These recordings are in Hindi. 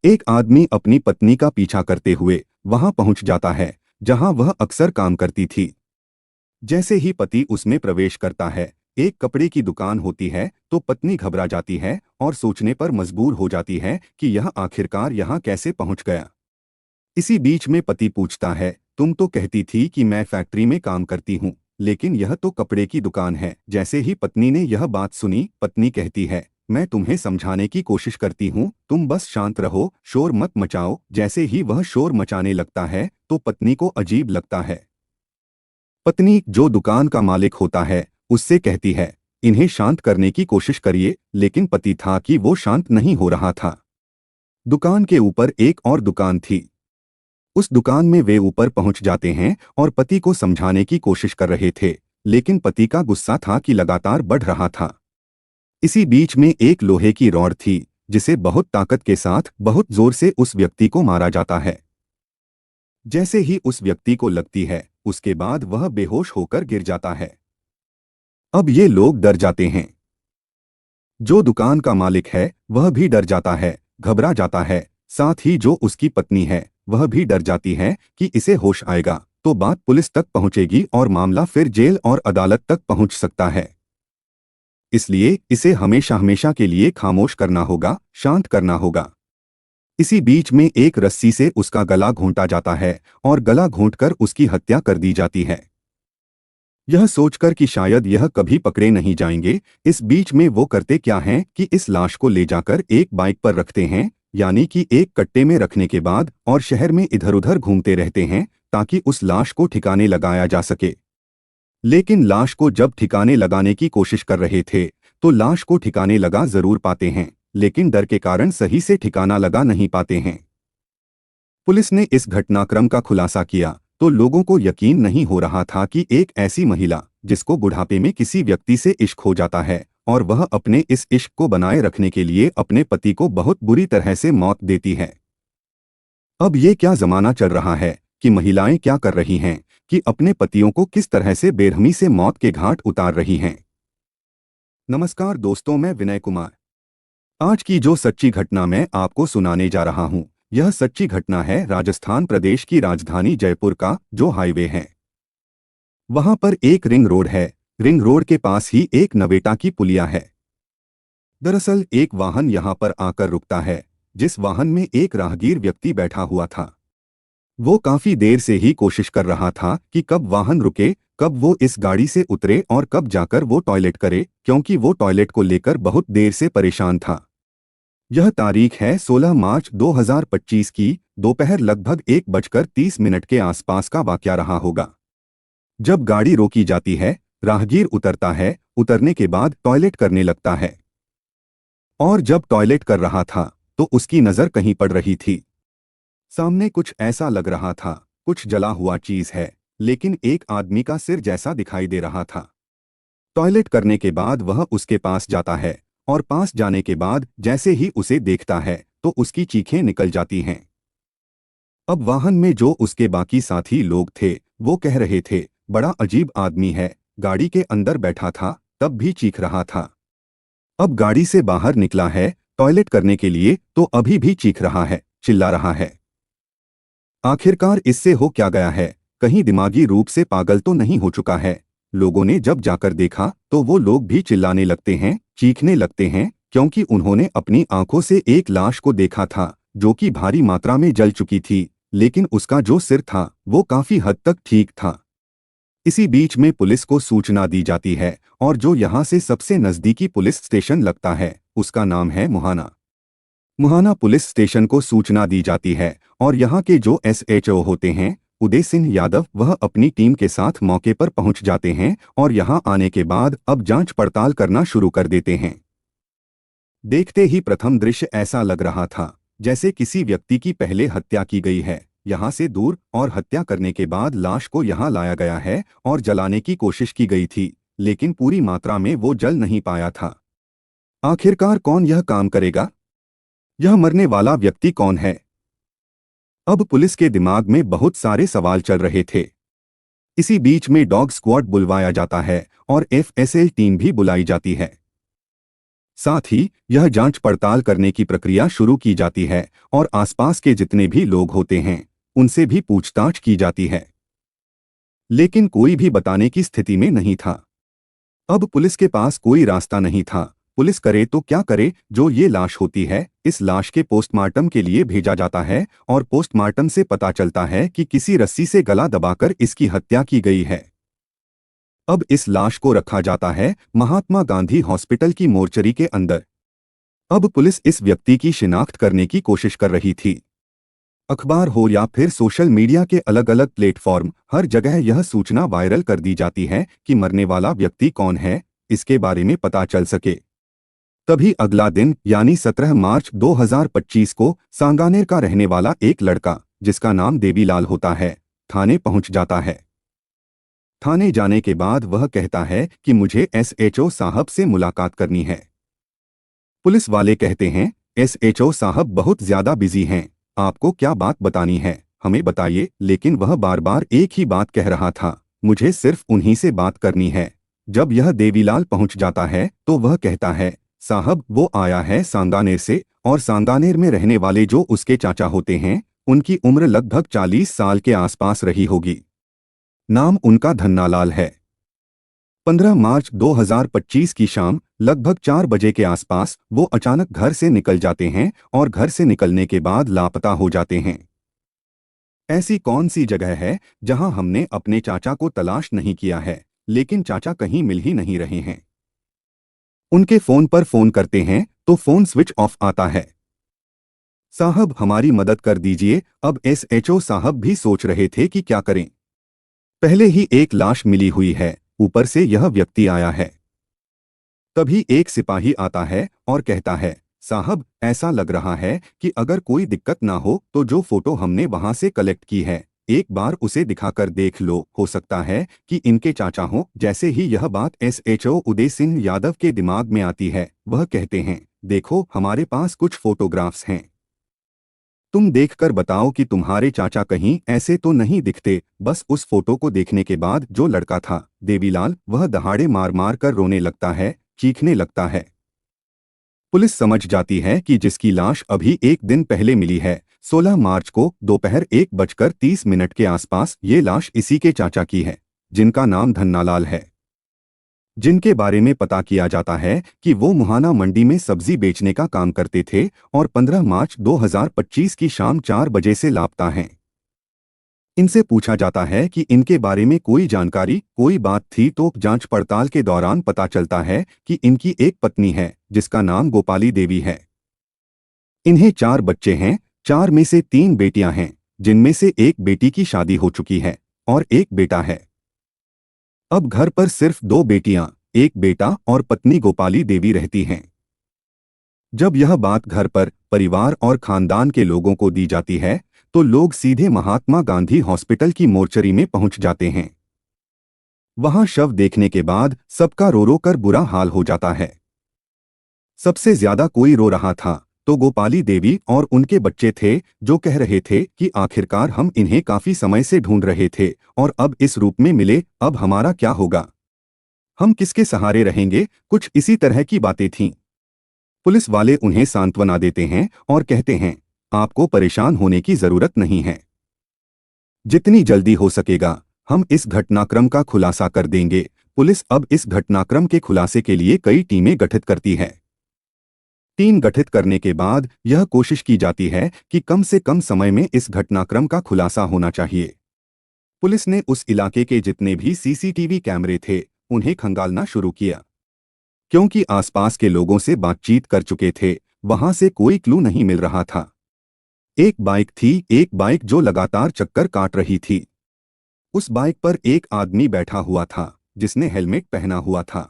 एक आदमी अपनी पत्नी का पीछा करते हुए वहां पहुंच जाता है जहां वह अक्सर काम करती थी। जैसे ही पति उसमें प्रवेश करता है, एक कपड़े की दुकान होती है, तो पत्नी घबरा जाती है और सोचने पर मजबूर हो जाती है कि यह आखिरकार यहाँ कैसे पहुंच गया। इसी बीच में पति पूछता है, तुम तो कहती थी कि मैं फैक्ट्री में काम करती हूँ, लेकिन यह तो कपड़े की दुकान है। जैसे ही पत्नी ने यह बात सुनी, पत्नी कहती है, मैं तुम्हें समझाने की कोशिश करती हूँ, तुम बस शांत रहो, शोर मत मचाओ। जैसे ही वह शोर मचाने लगता है तो पत्नी को अजीब लगता है। पत्नी, जो दुकान का मालिक होता है, उससे कहती है, इन्हें शांत करने की कोशिश करिए, लेकिन पति था कि वो शांत नहीं हो रहा था। दुकान के ऊपर एक और दुकान थी। उस दुकान में वे ऊपर पहुंच जाते हैं और पति को समझाने की कोशिश कर रहे थे, लेकिन पति का गुस्सा था कि लगातार बढ़ रहा था। इसी बीच में एक लोहे की रॉड थी, जिसे बहुत ताकत के साथ बहुत जोर से उस व्यक्ति को मारा जाता है। जैसे ही उस व्यक्ति को लगती है, उसके बाद वह बेहोश होकर गिर जाता है। अब ये लोग डर जाते हैं। जो दुकान का मालिक है वह भी डर जाता है, घबरा जाता है। साथ ही जो उसकी पत्नी है वह भी डर जाती है कि इसे होश आएगा तो बात पुलिस तक पहुंचेगी और मामला फिर जेल और अदालत तक पहुंच सकता है। इसलिए इसे हमेशा हमेशा के लिए खामोश करना होगा, शांत करना होगा। इसी बीच में एक रस्सी से उसका गला घोंटा जाता है और गला घोंटकर उसकी हत्या कर दी जाती है। यह सोचकर कि शायद यह कभी पकड़े नहीं जाएंगे, इस बीच में वो करते क्या हैं कि इस लाश को ले जाकर एक बाइक पर रखते हैं, यानी कि एक कट्टे में रखने के बाद, और शहर में इधर उधर घूमते रहते हैं ताकि उस लाश को ठिकाने लगाया जा सके। लेकिन लाश को जब ठिकाने लगाने की कोशिश कर रहे थे तो लाश को ठिकाने लगा जरूर पाते हैं, लेकिन डर के कारण सही से ठिकाना लगा नहीं पाते हैं। पुलिस ने इस घटनाक्रम का खुलासा किया तो लोगों को यकीन नहीं हो रहा था कि एक ऐसी महिला, जिसको बुढ़ापे में किसी व्यक्ति से इश्क हो जाता है और वह अपने इस इश्क को बनाए रखने के लिए अपने पति को बहुत बुरी तरह से मौत देती है। अब ये क्या जमाना चल रहा है कि महिलाएं क्या कर रही हैं कि अपने पतियों को किस तरह से बेरहमी से मौत के घाट उतार रही हैं। नमस्कार दोस्तों, मैं विनय कुमार। आज की जो सच्ची घटना मैं आपको सुनाने जा रहा हूं, यह सच्ची घटना है राजस्थान प्रदेश की राजधानी जयपुर का जो हाईवे है। वहां पर एक रिंग रोड है। रिंग रोड के पास ही एक नवेटा की पुलिया है। दरअसल एक वाहन यहां पर आकर रुकता है, जिस वाहन में एक राहगीर व्यक्ति बैठा हुआ था। वो काफी देर से ही कोशिश कर रहा था कि कब वाहन रुके, कब वो इस गाड़ी से उतरे और कब जाकर वो टॉयलेट करे, क्योंकि वो टॉयलेट को लेकर बहुत देर से परेशान था। यह तारीख है 16 मार्च 2025 की, दोपहर लगभग 1:30 के आसपास का वाकया रहा होगा। जब गाड़ी रोकी जाती है, राहगीर उतरता है, उतरने के बाद टॉयलेट करने लगता है। और जब टॉयलेट कर रहा था तो उसकी नज़र कहीं पड़ रही थी। सामने कुछ ऐसा लग रहा था, कुछ जला हुआ चीज है, लेकिन एक आदमी का सिर जैसा दिखाई दे रहा था। टॉयलेट करने के बाद वह उसके पास जाता है और पास जाने के बाद जैसे ही उसे देखता है तो उसकी चीखें निकल जाती हैं। अब वाहन में जो उसके बाकी साथी लोग थे वो कह रहे थे, बड़ा अजीब आदमी है, गाड़ी के अंदर बैठा था तब भी चीख रहा था, अब गाड़ी से बाहर निकला है टॉयलेट करने के लिए तो अभी भी चीख रहा है, चिल्ला रहा है। आखिरकार इससे हो क्या गया है, कहीं दिमागी रूप से पागल तो नहीं हो चुका है। लोगों ने जब जाकर देखा तो वो लोग भी चिल्लाने लगते हैं, चीखने लगते हैं, क्योंकि उन्होंने अपनी आंखों से एक लाश को देखा था जो कि भारी मात्रा में जल चुकी थी, लेकिन उसका जो सिर था वो काफी हद तक ठीक था। इसी बीच में पुलिस को सूचना दी जाती है और जो यहाँ से सबसे नजदीकी पुलिस स्टेशन लगता है उसका नाम है मुहाना। मुहाना पुलिस स्टेशन को सूचना दी जाती है और यहाँ के जो SHO होते हैं, उदय सिंह यादव, वह अपनी टीम के साथ मौके पर पहुंच जाते हैं और यहाँ आने के बाद अब जांच पड़ताल करना शुरू कर देते हैं। देखते ही प्रथम दृश्य ऐसा लग रहा था जैसे किसी व्यक्ति की पहले हत्या की गई है, यहाँ से दूर, और हत्या करने के बाद लाश को यहाँ लाया गया है और जलाने की कोशिश की गई थी, लेकिन पूरी मात्रा में वो जल नहीं पाया था। आखिरकार कौन यह काम करेगा? यह मरने वाला व्यक्ति कौन है? अब पुलिस के दिमाग में बहुत सारे सवाल चल रहे थे। इसी बीच में डॉग स्क्वाड बुलवाया जाता है और FSL टीम भी बुलाई जाती है। साथ ही यह जांच पड़ताल करने की प्रक्रिया शुरू की जाती है और आसपास के जितने भी लोग होते हैं उनसे भी पूछताछ की जाती है, लेकिन कोई भी बताने की स्थिति में नहीं था। अब पुलिस के पास कोई रास्ता नहीं था। पुलिस करे तो क्या करे, जो ये लाश होती है इस लाश के पोस्टमार्टम के लिए भेजा जाता है और पोस्टमार्टम से पता चलता है कि किसी रस्सी से गला दबाकर इसकी हत्या की गई है। अब इस लाश को रखा जाता है महात्मा गांधी हॉस्पिटल की मोर्चरी के अंदर। अब पुलिस इस व्यक्ति की शिनाख्त करने की कोशिश कर रही थी। अखबार हो या फिर सोशल मीडिया के अलग अलग प्लेटफॉर्म, हर जगह यह सूचना वायरल कर दी जाती है कि मरने वाला व्यक्ति कौन है, इसके बारे में पता चल सके। तभी अगला दिन यानी 17 मार्च 2025 को सांगानेर का रहने वाला एक लड़का जिसका नाम देवीलाल होता है थाने पहुंच जाता है। थाने जाने के बाद वह कहता है कि मुझे एसएचओ साहब से मुलाकात करनी है। पुलिस वाले कहते हैं एसएचओ साहब बहुत ज्यादा बिजी हैं, आपको क्या बात बतानी है हमें बताइए। लेकिन वह बार बार एक ही बात कह रहा था, मुझे सिर्फ उन्हीं से बात करनी है। जब यह देवीलाल पहुंच जाता है तो वह कहता है साहब वो आया है सांगानेर से और सांगानेर में रहने वाले जो उसके चाचा होते हैं उनकी उम्र लगभग 40 साल के आसपास रही होगी। नाम उनका धन्नालाल है। 15 मार्च 2025 की शाम लगभग 4 बजे के आसपास वो अचानक घर से निकल जाते हैं और घर से निकलने के बाद लापता हो जाते हैं। ऐसी कौन सी जगह है जहां हमने अपने चाचा को तलाश नहीं किया है, लेकिन चाचा कहीं मिल ही नहीं रहे हैं। उनके फोन पर फोन करते हैं तो फोन स्विच ऑफ आता है। साहब हमारी मदद कर दीजिए। अब एसएचओ साहब भी सोच रहे थे कि क्या करें। पहले ही एक लाश मिली हुई है, ऊपर से यह व्यक्ति आया है। तभी एक सिपाही आता है और कहता है साहब ऐसा लग रहा है कि अगर कोई दिक्कत ना हो तो जो फोटो हमने वहां से कलेक्ट की है एक बार उसे दिखाकर देख लो, हो सकता है कि इनके चाचा हों। जैसे ही यह बात एसएचओ उदय सिंह यादव के दिमाग में आती है वह कहते हैं देखो हमारे पास कुछ फोटोग्राफ्स हैं, तुम देखकर बताओ कि तुम्हारे चाचा कहीं ऐसे तो नहीं दिखते। बस उस फोटो को देखने के बाद जो लड़का था देवीलाल वह दहाड़े मार मार कर रोने लगता है, चीखने लगता है। पुलिस समझ जाती है कि जिसकी लाश अभी एक दिन पहले मिली है 16 मार्च को दोपहर 1:30 के आसपास ये लाश इसी के चाचा की है जिनका नाम धन्नालाल है, जिनके बारे में पता किया जाता है कि वो मुहाना मंडी में सब्जी बेचने का काम करते थे और 15 मार्च 2025 की शाम 4 बजे से लापता हैं। इनसे पूछा जाता है कि इनके बारे में कोई जानकारी, कोई बात थी तो जांच पड़ताल के दौरान पता चलता है कि इनकी एक पत्नी है जिसका नाम गोपाली देवी है। इन्हें 4 बच्चे हैं, 4 में से 3 बेटियां हैं जिनमें से एक बेटी की शादी हो चुकी है और एक बेटा है। अब घर पर सिर्फ 2 बेटियां, एक बेटा और पत्नी गोपाली देवी रहती हैं। जब यह बात घर पर परिवार और खानदान के लोगों को दी जाती है तो लोग सीधे महात्मा गांधी हॉस्पिटल की मोर्चरी में पहुंच जाते हैं। वहां शव देखने के बाद सबका रो रो कर बुरा हाल हो जाता है। सबसे ज्यादा कोई रो रहा था तो गोपाली देवी और उनके बच्चे थे जो कह रहे थे कि आखिरकार हम इन्हें काफी समय से ढूंढ रहे थे और अब इस रूप में मिले, अब हमारा क्या होगा, हम किसके सहारे रहेंगे। कुछ इसी तरह की बातें थीं। पुलिस वाले उन्हें सांत्वना देते हैं और कहते हैं आपको परेशान होने की जरूरत नहीं है, जितनी जल्दी हो सकेगा हम इस घटनाक्रम का खुलासा कर देंगे। पुलिस अब इस घटनाक्रम के खुलासे के लिए कई टीमें गठित करती है। टीम गठित करने के बाद यह कोशिश की जाती है कि कम से कम समय में इस घटनाक्रम का खुलासा होना चाहिए। पुलिस ने उस इलाके के जितने भी सीसीटीवी कैमरे थे उन्हें खंगालना शुरू किया। क्योंकि आसपास के लोगों से बातचीत कर चुके थे, वहां से कोई क्लू नहीं मिल रहा था। एक बाइक थी, एक बाइक जो लगातार चक्कर काट रही थी। उस बाइक पर एक आदमी बैठा हुआ था जिसने हेलमेट पहना हुआ था।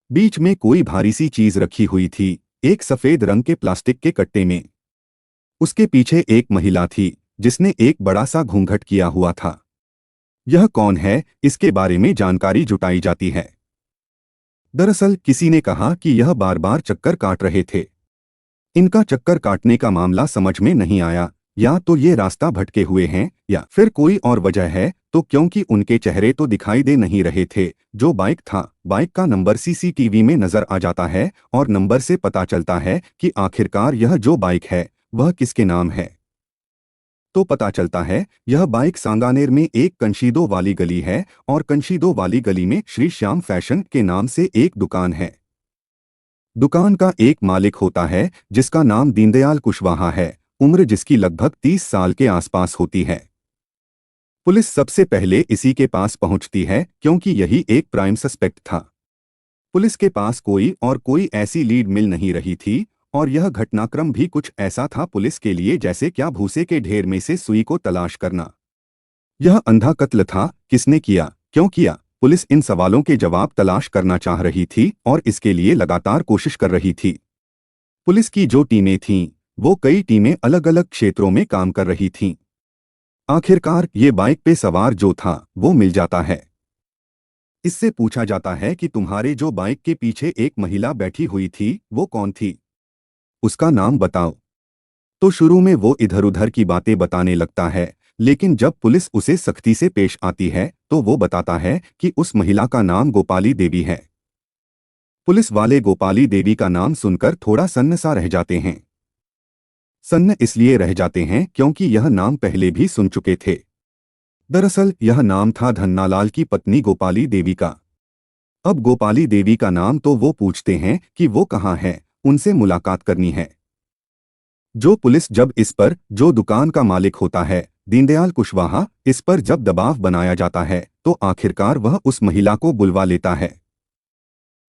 बीच में कोई भारी सी चीज रखी हुई थी, एक सफेद रंग के प्लास्टिक के कट्टे में। उसके पीछे एक महिला थी जिसने एक बड़ा सा घूंघट किया हुआ था। यह कौन है, इसके बारे में जानकारी जुटाई जाती है। दरअसल किसी ने कहा कि यह बार बार चक्कर काट रहे थे। इनका चक्कर काटने का मामला समझ में नहीं आया, या तो ये रास्ता भटके हुए हैं या फिर कोई और वजह है, तो क्योंकि उनके चेहरे तो दिखाई दे नहीं रहे थे। जो बाइक था, बाइक का नंबर सीसीटीवी में नजर आ जाता है और नंबर से पता चलता है कि आखिरकार यह जो बाइक है वह किसके नाम है। तो पता चलता है यह बाइक सांगानेर में एक कंशीदो वाली गली है और कंशीदो वाली गली में श्री श्याम फैशन के नाम से एक दुकान है। दुकान का एक मालिक होता है जिसका नाम दीनदयाल कुशवाहा है, उम्र जिसकी लगभग 30 साल के आसपास होती है। पुलिस सबसे पहले इसी के पास पहुंचती है क्योंकि यही एक प्राइम सस्पेक्ट था। पुलिस के पास कोई ऐसी लीड मिल नहीं रही थी और यह घटनाक्रम भी कुछ ऐसा था पुलिस के लिए जैसे क्या भूसे के ढेर में से सुई को तलाश करना। यह अंधा कत्ल था, किसने किया, क्यों किया? पुलिस इन सवालों के जवाब तलाश करना चाह रही थी और इसके लिए लगातार कोशिश कर रही थी। पुलिस की जो टीमें थीं, वो कई टीमें अलग अलग क्षेत्रों में काम कर रही थीं। आखिरकार ये बाइक पे सवार जो था वो मिल जाता है। इससे पूछा जाता है कि तुम्हारे जो बाइक के पीछे एक महिला बैठी हुई थी वो कौन थी, उसका नाम बताओ। तो शुरू में वो इधर उधर की बातें बताने लगता है, लेकिन जब पुलिस उसे सख्ती से पेश आती है तो वो बताता है कि उस महिला का नाम गोपाली देवी है। पुलिस वाले गोपाली देवी का नाम सुनकर थोड़ा सन्न सा रह जाते हैं। सन्न इसलिए रह जाते हैं क्योंकि यह नाम पहले भी सुन चुके थे। दरअसल यह नाम था धन्नालाल की पत्नी गोपाली देवी का। अब गोपाली देवी का नाम तो वो पूछते हैं कि वो कहाँ है, उनसे मुलाकात करनी है। जो पुलिस जब इस पर, जो दुकान का मालिक होता है दीनदयाल कुशवाहा, इस पर जब दबाव बनाया जाता है तो आखिरकार वह उस महिला को बुलवा लेता है।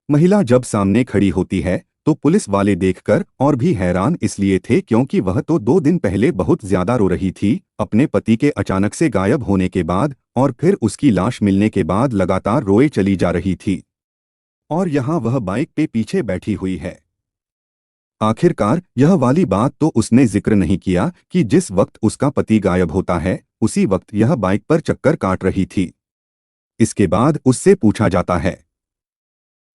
महिला जब सामने खड़ी होती है तो पुलिस वाले देखकर और भी हैरान इसलिए थे क्योंकि वह तो 2 दिन पहले बहुत ज्यादा रो रही थी अपने पति के अचानक से गायब होने के बाद, और फिर उसकी लाश मिलने के बाद लगातार रोए चली जा रही थी। और यहाँ वह बाइक पे पीछे बैठी हुई है। आखिरकार यह वाली बात तो उसने जिक्र नहीं किया कि जिस वक्त उसका पति गायब होता है उसी वक्त यह बाइक पर चक्कर काट रही थी। इसके बाद उससे पूछा जाता है।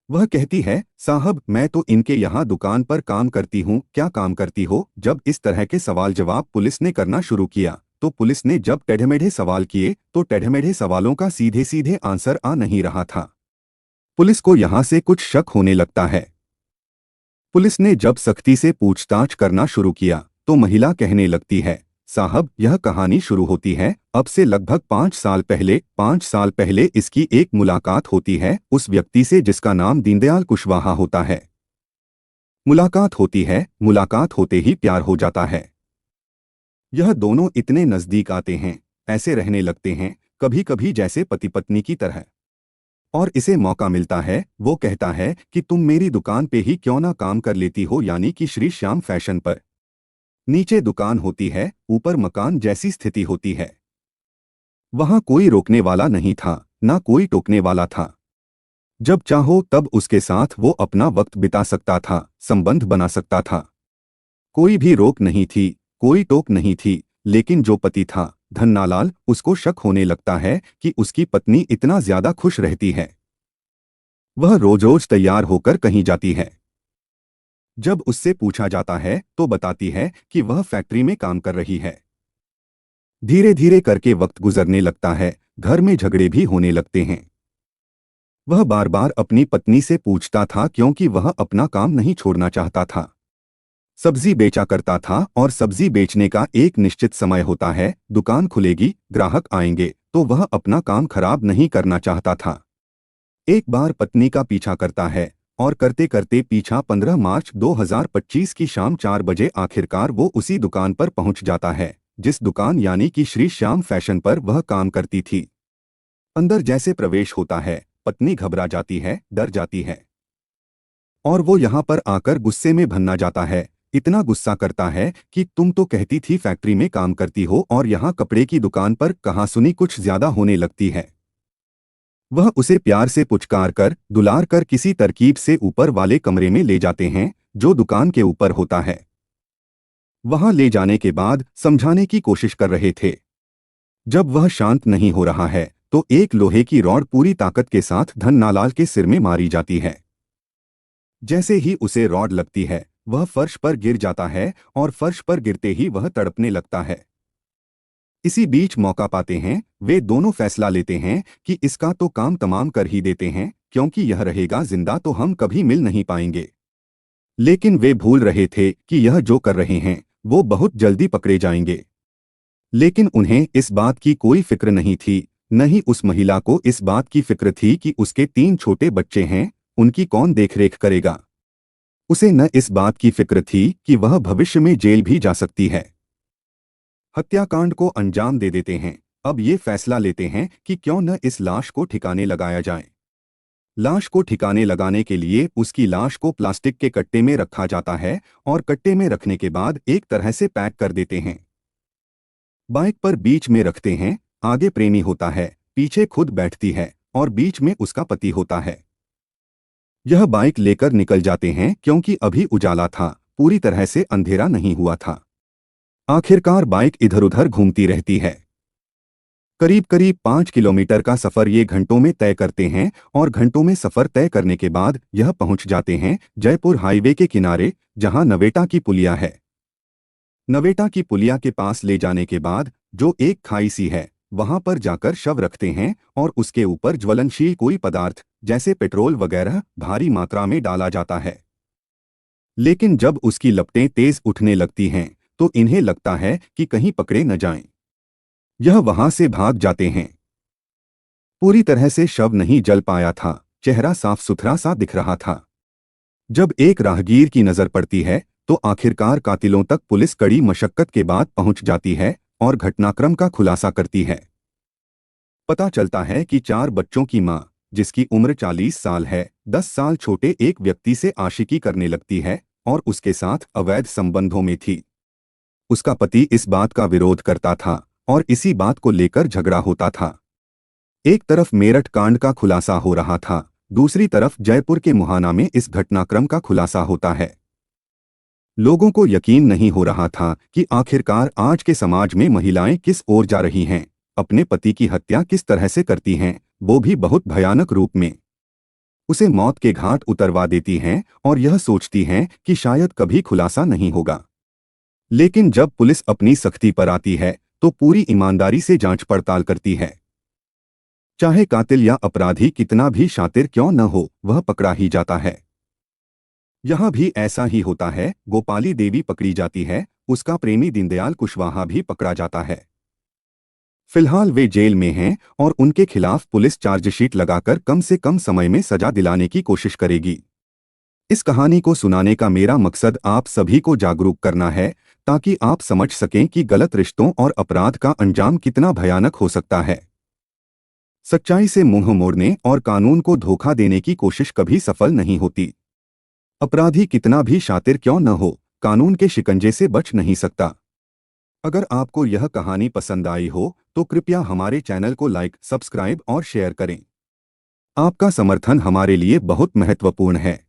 वह कहती है, साहब मैं तो इनके यहाँ दुकान पर काम करती हूँ। क्या काम करती हो? जब इस तरह के सवाल जवाब पुलिस ने करना शुरू किया तो पुलिस ने जब टेढ़मेढ़े सवाल किए तो टेढ़मेढ़े सवालों का सीधे सीधे आंसर आ नहीं रहा था। पुलिस को यहाँ से कुछ शक होने लगता है। पुलिस ने जब सख्ती से पूछताछ करना शुरू किया तो महिला कहने लगती है, साहब यह कहानी शुरू होती है अब से लगभग 5 साल पहले। 5 साल पहले इसकी एक मुलाकात होती है उस व्यक्ति से जिसका नाम दीनदयाल कुशवाहा होता है। मुलाकात होती है, मुलाकात होते ही प्यार हो जाता है। यह दोनों इतने नजदीक आते हैं, ऐसे रहने लगते हैं कभी कभी जैसे पति पत्नी की तरह। और इसे मौका मिलता है, वो कहता है कि तुम मेरी दुकान पे ही क्यों ना काम कर लेती हो, यानी कि श्री श्याम फैशन पर। नीचे दुकान होती है, ऊपर मकान जैसी स्थिति होती है। वहां कोई रोकने वाला नहीं था, ना कोई टोकने वाला था। जब चाहो तब उसके साथ वो अपना वक्त बिता सकता था, संबंध बना सकता था। कोई भी रोक नहीं थी, कोई टोक नहीं थी। लेकिन जो पति था धन्नालाल, उसको शक होने लगता है कि उसकी पत्नी इतना ज्यादा खुश रहती है। वह रोज रोज तैयार होकर कहीं जाती है। जब उससे पूछा जाता है तो बताती है कि वह फैक्ट्री में काम कर रही है। धीरे धीरे करके वक्त गुजरने लगता है, घर में झगड़े भी होने लगते हैं। वह बार बार अपनी पत्नी से पूछता था क्योंकि वह अपना काम नहीं छोड़ना चाहता था। सब्जी बेचा करता था और सब्जी बेचने का एक निश्चित समय होता है, दुकान खुलेगी, ग्राहक आएंगे, तो वह अपना काम खराब नहीं करना चाहता था। एक बार पत्नी का पीछा करता है और करते करते पीछा 15 मार्च 2025 की शाम 4 बजे आखिरकार वो उसी दुकान पर पहुंच जाता है जिस दुकान यानी कि श्री श्याम फैशन पर वह काम करती थी। अंदर जैसे प्रवेश होता है, पत्नी घबरा जाती है, डर जाती है और वो यहाँ पर आकर गुस्से में भन्ना जाता है। इतना गुस्सा करता है कि तुम तो कहती थी फैक्ट्री में काम करती हो और यहाँ कपड़े की दुकान पर कहासुनी कुछ ज्यादा होने लगती है। वह उसे प्यार से पुचकार कर, दुलार कर किसी तरकीब से ऊपर वाले कमरे में ले जाते हैं जो दुकान के ऊपर होता है। वहां ले जाने के बाद समझाने की कोशिश कर रहे थे। जब वह शांत नहीं हो रहा है तो एक लोहे की रॉड पूरी ताकत के साथ धन्नालाल के सिर में मारी जाती है। जैसे ही उसे रॉड लगती है वह फर्श पर गिर जाता है और फर्श पर गिरते ही वह तड़पने लगता है। इसी बीच मौका पाते हैं वे दोनों फैसला लेते हैं कि इसका तो काम तमाम कर ही देते हैं, क्योंकि यह रहेगा जिंदा तो हम कभी मिल नहीं पाएंगे। लेकिन वे भूल रहे थे कि यह जो कर रहे हैं वो बहुत जल्दी पकड़े जाएंगे। लेकिन उन्हें इस बात की कोई फिक्र नहीं थी, न ही उस महिला को इस बात की फिक्र थी कि उसके 3 छोटे बच्चे हैं, उनकी कौन देखरेख करेगा। उसे न इस बात की फिक्र थी कि वह भविष्य में जेल भी जा सकती है। हत्याकांड को अंजाम दे देते हैं। अब ये फैसला लेते हैं कि क्यों न इस लाश को ठिकाने लगाया जाए। लाश को ठिकाने लगाने के लिए उसकी लाश को प्लास्टिक के कट्टे में रखा जाता है और कट्टे में रखने के बाद एक तरह से पैक कर देते हैं। बाइक पर बीच में रखते हैं, आगे प्रेमी होता है, पीछे खुद बैठती है और बीच में उसका पति होता है। यह बाइक लेकर निकल जाते हैं क्योंकि अभी उजाला था, पूरी तरह से अंधेरा नहीं हुआ था। आखिरकार बाइक इधर उधर घूमती रहती है। करीब करीब 5 किलोमीटर का सफर ये घंटों में तय करते हैं और घंटों में सफर तय करने के बाद यह पहुंच जाते हैं जयपुर हाईवे के किनारे, जहां नवेटा की पुलिया है। नवेटा की पुलिया के पास ले जाने के बाद जो एक खाई सी है, वहां पर जाकर शव रखते हैं और उसके ऊपर ज्वलनशील कोई पदार्थ जैसे पेट्रोल वगैरह भारी मात्रा में डाला जाता है। लेकिन जब उसकी लपटें तेज उठने लगती हैं तो इन्हें लगता है कि कहीं पकड़े न जाएं। यह वहां से भाग जाते हैं। पूरी तरह से शव नहीं जल पाया था, चेहरा साफ सुथरा सा दिख रहा था। जब एक राहगीर की नजर पड़ती है तो आखिरकार कातिलों तक पुलिस कड़ी मशक्कत के बाद पहुंच जाती है और घटनाक्रम का खुलासा करती है। पता चलता है कि 4 बच्चों की मां, जिसकी उम्र 40 साल है, 10 साल छोटे एक व्यक्ति से आशिकी करने लगती है और उसके साथ अवैध संबंधों में थी। उसका पति इस बात का विरोध करता था और इसी बात को लेकर झगड़ा होता था। एक तरफ मेरठ कांड का खुलासा हो रहा था, दूसरी तरफ जयपुर के मुहाना में इस घटनाक्रम का खुलासा होता है। लोगों को यकीन नहीं हो रहा था कि आखिरकार आज के समाज में महिलाएं किस ओर जा रही हैं, अपने पति की हत्या किस तरह से करती हैं, वो भी बहुत भयानक रूप में। उसे मौत के घाट उतरवा देती हैं और यह सोचती हैं कि शायद कभी खुलासा नहीं होगा। लेकिन जब पुलिस अपनी सख्ती पर आती है तो पूरी ईमानदारी से जांच पड़ताल करती है। चाहे कातिल या अपराधी कितना भी शातिर क्यों न हो, वह पकड़ा ही जाता है। यहां भी ऐसा ही होता है। गोपाली देवी पकड़ी जाती है, उसका प्रेमी दीनदयाल कुशवाहा भी पकड़ा जाता है। फिलहाल वे जेल में हैं और उनके खिलाफ पुलिस चार्जशीट लगाकर कम से कम समय में सजा दिलाने की कोशिश करेगी। इस कहानी को सुनाने का मेरा मकसद आप सभी को जागरूक करना है, ताकि आप समझ सकें कि गलत रिश्तों और अपराध का अंजाम कितना भयानक हो सकता है। सच्चाई से मुंह मोड़ने और कानून को धोखा देने की कोशिश कभी सफल नहीं होती। अपराधी कितना भी शातिर क्यों न हो, कानून के शिकंजे से बच नहीं सकता। अगर आपको यह कहानी पसंद आई हो तो कृपया हमारे चैनल को लाइक, सब्सक्राइब और शेयर करें। आपका समर्थन हमारे लिए बहुत महत्वपूर्ण है।